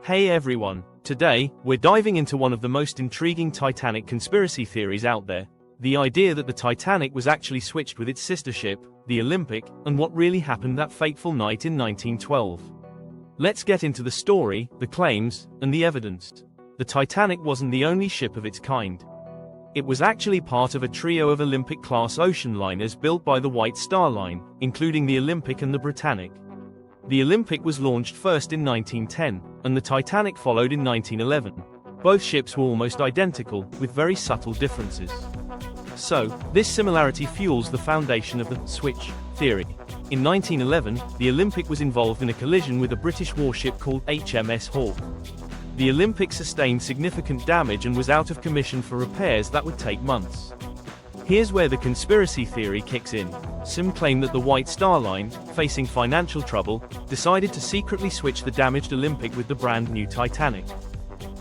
Hey everyone, today, we're diving into one of the most intriguing Titanic conspiracy theories out there. The idea that the Titanic was actually switched with its sister ship, the Olympic, and what really happened that fateful night in 1912. Let's get into the story, the claims, and the evidence. The Titanic wasn't the only ship of its kind. It was actually part of a trio of Olympic-class ocean liners built by the White Star Line, including the Olympic and the Britannic. The Olympic was launched first in 1910, and the Titanic followed in 1911. Both ships were almost identical, with very subtle differences. So, this similarity fuels the foundation of the switch theory. In 1911, the Olympic was involved in a collision with a British warship called HMS Hawke. The Olympic sustained significant damage and was out of commission for repairs that would take months. Here's where the conspiracy theory kicks in. Some claim that the White Star Line, facing financial trouble, decided to secretly switch the damaged Olympic with the brand new Titanic.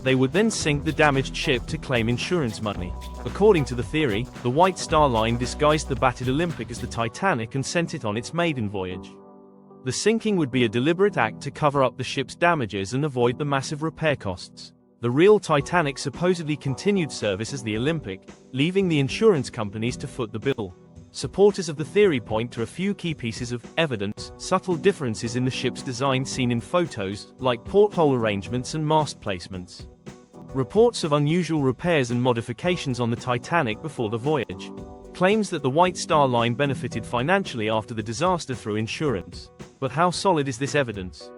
They would then sink the damaged ship to claim insurance money. According to the theory, the White Star Line disguised the battered Olympic as the Titanic and sent it on its maiden voyage. The sinking would be a deliberate act to cover up the ship's damages and avoid the massive repair costs. The real Titanic supposedly continued service as the Olympic, leaving the insurance companies to foot the bill. Supporters of the theory point to a few key pieces of evidence: subtle differences in the ship's design seen in photos, like porthole arrangements and mast placements. Reports of unusual repairs and modifications on the Titanic before the voyage. Claims that the White Star Line benefited financially after the disaster through insurance. But how solid is this evidence?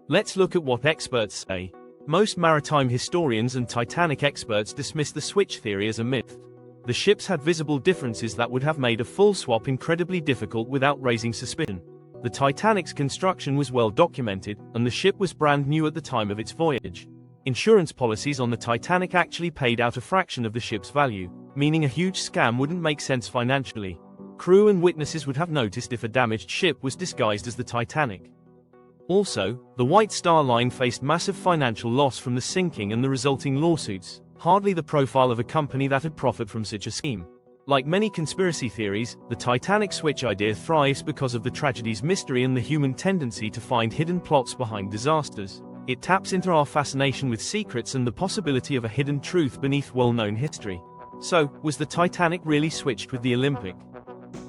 Let's look at what experts say. Most maritime historians and Titanic experts dismiss the switch theory as a myth. The ships had visible differences that would have made a full swap incredibly difficult without raising suspicion. The Titanic's construction was well documented, and the ship was brand new at the time of its voyage. Insurance policies on the Titanic actually paid out a fraction of the ship's value, meaning a huge scam wouldn't make sense financially. Crew and witnesses would have noticed if a damaged ship was disguised as the Titanic. Also, the White Star Line faced massive financial loss from the sinking and the resulting lawsuits, hardly the profile of a company that had profit from such a scheme. Like many conspiracy theories, the Titanic switch idea thrives because of the tragedy's mystery and the human tendency to find hidden plots behind disasters. It taps into our fascination with secrets and the possibility of a hidden truth beneath well-known history. So, was the Titanic really switched with the Olympic?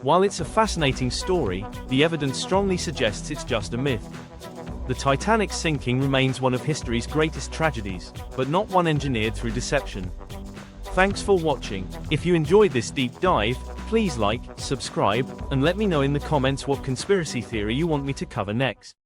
While it's a fascinating story, the evidence strongly suggests it's just a myth. The Titanic's sinking remains one of history's greatest tragedies, but not one engineered through deception. Thanks for watching. If you enjoyed this deep dive, please like, subscribe, and let me know in the comments what conspiracy theory you want me to cover next.